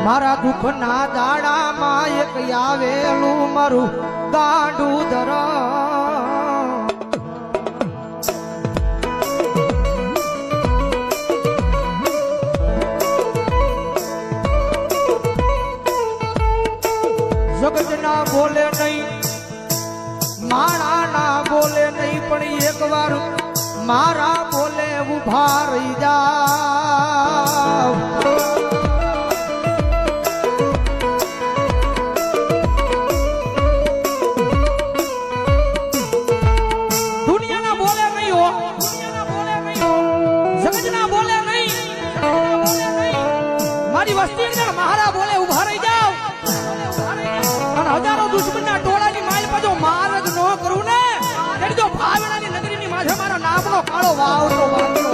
મારા દુઃખ ના દાડામાં એક આવેલું મારું ગાંડું ધરા જગત ના બોલે નહીં માણા ના બોલે નહીં પણ એક વાર મારા બોલે ઉભા રહી જાવ દુનિયાના બોલે નહીં હો જગતના બોલે નહીં મારી વસ્તી અંદર મારા બોલે ઉભા રહી જાવ અને હજારો દુશ્મનના ટોળાની માલ પર જો માર જ ન કરું ને એટલે જો ભાવનાની નગરીની માથે મારા નામનો કાળો વાવતો વાવતો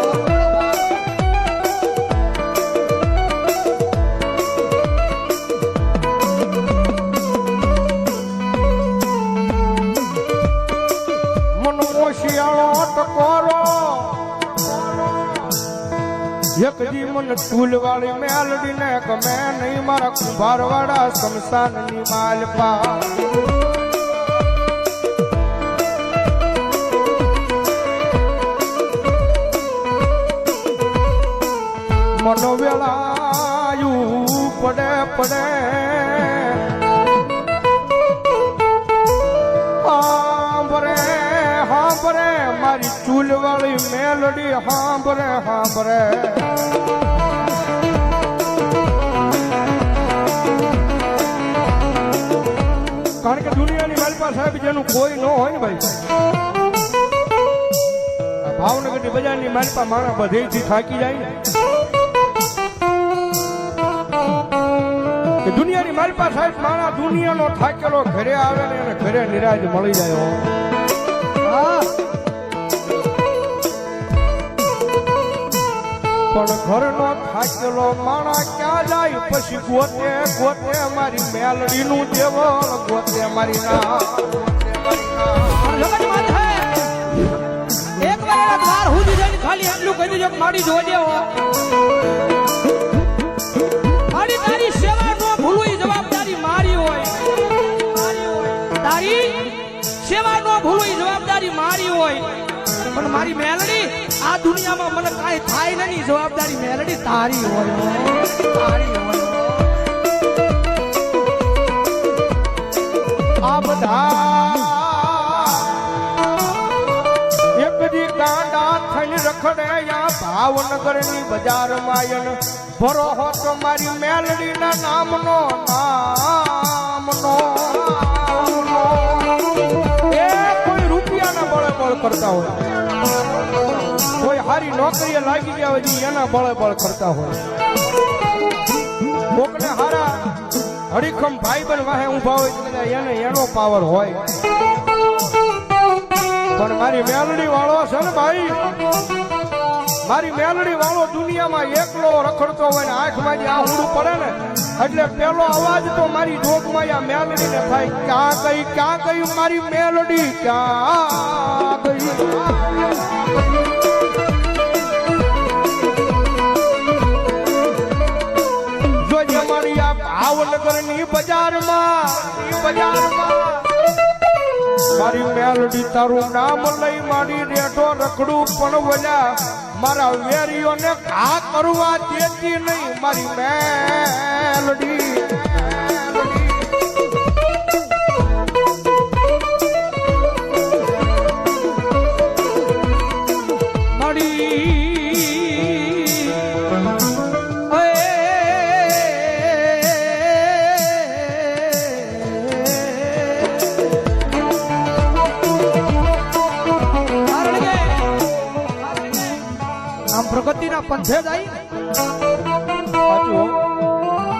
શિયાળો ટકોરો એક દી મને ટૂલ વાળી મેલડી ને ગમે નહીં મારા કુંભાર વાળા શમશાન ની માલપા મનો વેલાયું પડે પડે હાંભરે મારી ચૂલ વાળી મેલડી હાંભરે હાંભરે કારણ કે દુનિયાની માલપા સાહેબ જેનું કોઈ ન હોય ને ભાઈ ભાવનગરની બજારની માલપા માણા બધેથી થાકી જાય ને દુનિયાની માલપા સાહેબ માણા દુનિયાનો થાકેલો ઘરે આવે ને એને ઘરે નિરાજ મળી જાય પણ ઘરનો થાકેલો માણા ક્યાં જાય પછી ગોતે ગોતે મારી મેલડી નું દેવળ ગોતે મારી ના એક વાર દ્વાર સુધી જઈને ખાલી એટલું કહી દેજો મારી જોજે મારી તારી સેવા નો ભૂલવી જવાબદારી મારી હોય તારી સેવા નો ભૂલવી જવાબદારી મારી હોય પણ મારી મેલડી આ દુનિયામાં મને કાંઈ થાય નહીં જવાબદારી મેલડી તારી હોય તારી હોય આ બધા એક દી ગાંડા થઈને રખડે યા ભાવનગર ની બજાર માયન ભરો હો તો મારી મેલડી ના નામનો એ કોઈ રૂપિયાના બળે બળ કરતા હોય કોઈ હારી નોકરીએ લાગી ગયા હોય એના બળે બળ કરતા હોય કોકને હારા હડીખમ ભાઈ બન વાહે ઉભા હોય એને એનો પાવર હોય પણ મારી મેલડી વાળો છે ને ભાઈ મારી મેલડી વાળો દુનિયામાં એકલો રખડતો હોય ને આંખમાં આહુડું પડે ને એટલે પેલો અવાજ તો મારી જોગમાં આ મેલડી ને થાય ક્યાં ગઈ મારી મેલડી ક્યાં ગઈ જોજે મારી આ ભાવનગર ની બજારમાં મારી મેલડી તારું નામ લઈ મારી રેઠો રખડું પણ વળ્યા મારા વેરીઓને ઘા કરવા દેતી નહીં મારી મેલડી પ્રગતિના પંથે જાય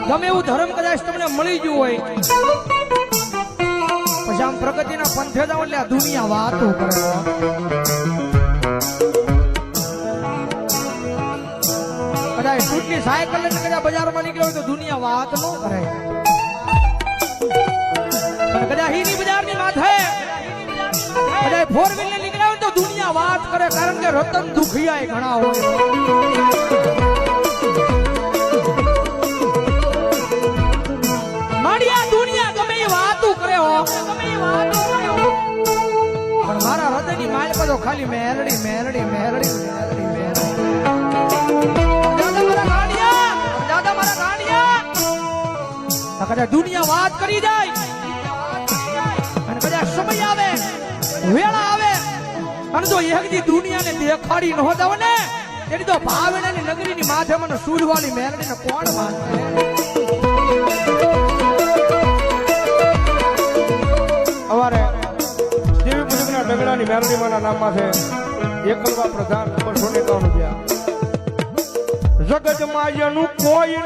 ગમે એવું ધર્મ કદાચ તમને મળી ગયું હોય પછી આમ પ્રગતિના પંથે જાવ એટલે આ દુનિયા વાતો કરે કદાચ ટૂટની સાયકલ લઈને કદાચ બજારમાં નીકળ્યો હોય તો દુનિયા વાત ન કરે પણ કદાચ હીની બજારની માથે કદાચ ફોર વ્હીલર નીકળ્યા હોય તો દુનિયા વાત કરે કારણ કે રતન દુખિયા ઘણા હોય અને દુનિયા વાત કરી જાય અને કદાચ સમય આવે વેળા આવે અને જો એકદી દુનિયાને દેખાડી ન જાવ ને તેની તો ભાવેણાની નગરીની માથે મને સૂરવાળી મેરડીને કોણ માનશે અમારે દેવી મુજબના ડગડાની મેરડીમાના નામમાં છે એકલવા પ્રધાન નંબર 94 જગતમાં એનું કોઈ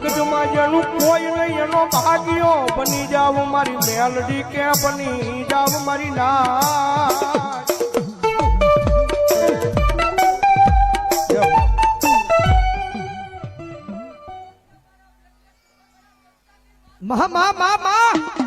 જગતમાં એનું કોઈ નહીં એનો ભાગ્યો બની જાવ મારી મેલડી કે બની જાવ મારી ના મા મા મા મા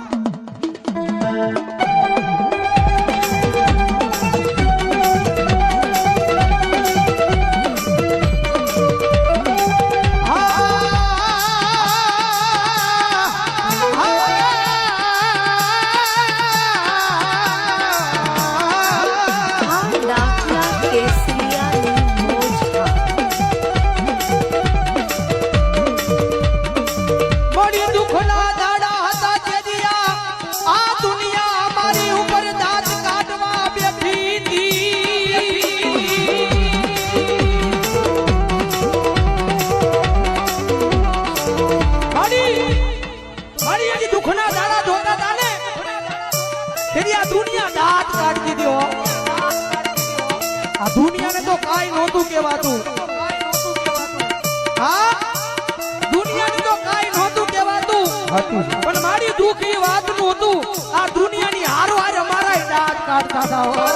દુનિયાને તો કાઈ નહોતું કહેવાતું હા દુનિયાને તો કાઈ નહોતું કહેવાતું પણ મારી દુઃખની વાતનું હતું આ દુનિયાની હારો હારે અમારા દાંત કાઢતા હતા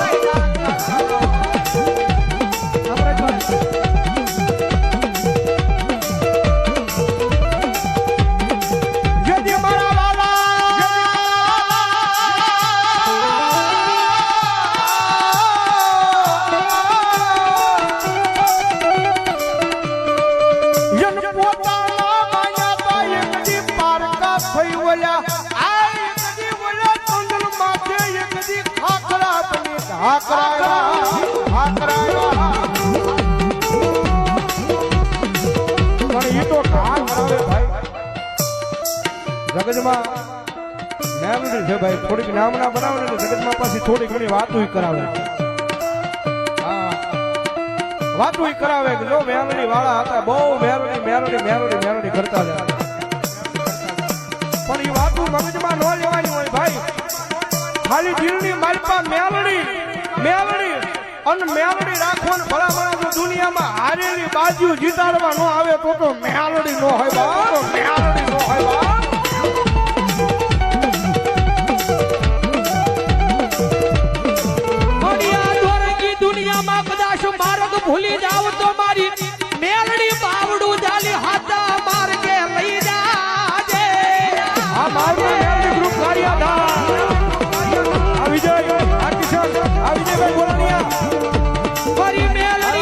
જગતમાં મેલડી છે ભાઈ થોડીક નામના બનાવે ને જગતમાં પાછી થોડી ઘણી વાતો કરાવે હા વાતો કરાવે કે જો મેલડી વાળા હતા બહુ મેલડી મેલડી મેલડી મેલડી કરતા હતા પણ એ વાતો મગજમાં ન લેવાની હોય ભાઈ ખાલી દિલની માલપા મેલડી મેલડી અને મેલડી રાખવાનું ભલા ભલા જો દુનિયામાં હારેલી બાજુ જીતાડવા ન આવે તો મેલડી નો હોય બા તો મેલડી નો હોય બા ભૂલી જાવ તો મારી મેલડી બાવડું જાલી હાથા માર્ગે લઈ જાજે આ મારું મેલડી ગ્રુપ કાર્યાધા આ વિજય આ કિશન આ વિજયભાઈ બોલાનિયા મારી મેલડી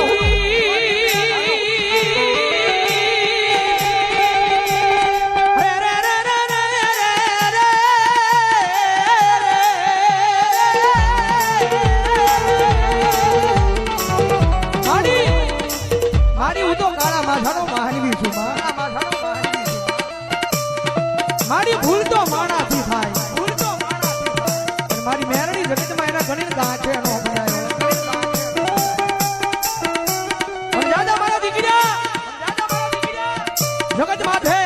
મારી ભૂલ તો માણાથી થાય ભૂલ તો માણાથી મારી મેરડી જગતમાં એના ઘણી ગાંઠે નો બનાવ્યો દાદા મારા દીકરા જગત માથે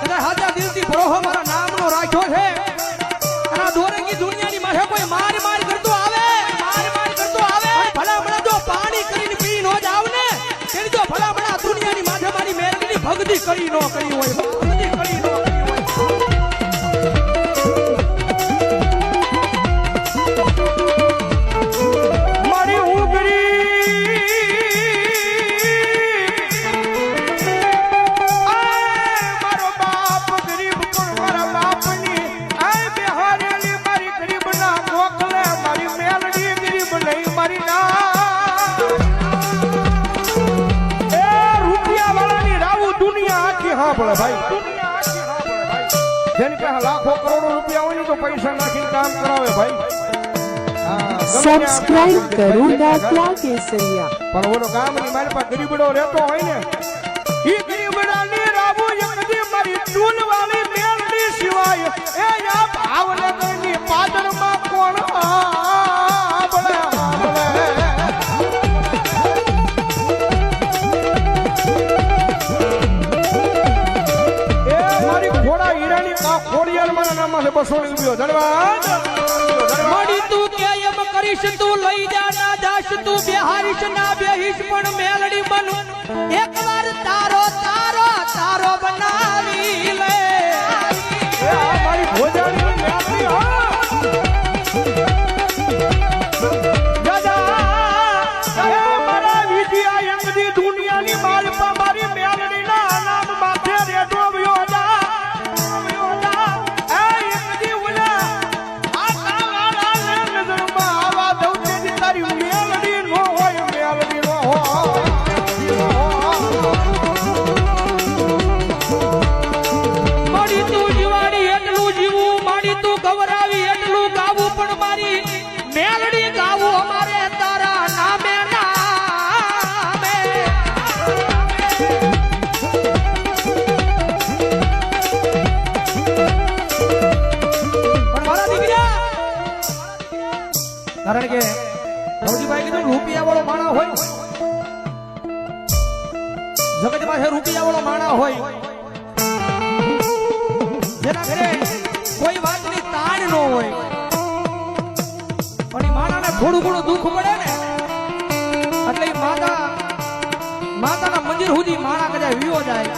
અને હાજા દિલથી ભરોહો મારા નામનો રાખ્યો છે અને દોરંગી દુનિયાની માથે કોઈ માર માર કરતો આવે ભલા ભલા જો પાણી કરીને પી નો જાવ ને તેની તો ભલા ભલા દુનિયાની માથે મારી મેરડીની ભક્તિ કરી નો કરી હોય ભક્તિ કરી નો જેની પાસે લાખો કરોડો રૂપિયા હોય ને તો પૈસા નાખીને કામ કરાવે ભાઈ સબસ્ક્રાઇબ કરો દાખલા કેસરિયા. પણ ઓલો ગામની મારી પાસે ગરીબડો રહેતો હોય ને ઈ ગરીબડાની રાબુ એકદી મારી ચૂલવાળી મેલડી સિવાય એ આ ભાવનગરની પાદરમાં કોણ આંબળે આંબળે. એ મારી ઘોડા હીરાની ખોડિયાર મારા નામમાં છે 200 રૂપિયો ધન્યવાદ. મળી તું કે એમ કરીશ તું લઈ જા ના જાશ તું બેહારીશ ના બેહીશ પણ મેલડી બનું એકવાર તારો તારો તારો બનાવી લે. એ આ મારી ભોજાની મેલડી હા. દાદા એ મારા વિજયા એકદી દુનિયાની માલપા મારી મેલડીના નામ માથે રેડો વ્યો જા. એ એકદી ઓલા આ કાળાને નજરમાં આવા દઉં તેની તારી મેલડી નો હોય મેલડી નો હોય. મળી તું જીવાડી એટલું જીવું માડી તું ગવરાવી એટલું ગાવું પણ મારી મેલડી ગાવું અમારે તારા નામે નામે. પણ મારા દીકરા કારણ કે ભવજીભાઈ કીધું રૂપિયા વાળો માણા હોય જગત પાસે રૂપિયા વાળો માણા હોય જેના ઘરે કોઈ વાતની તાણ ન હોય પણ એ માણાને થોડું ઘણું દુઃખ પડે ને એટલે ઈ માતાના મંદિર સુધી માણા કદાચ વિયો જાય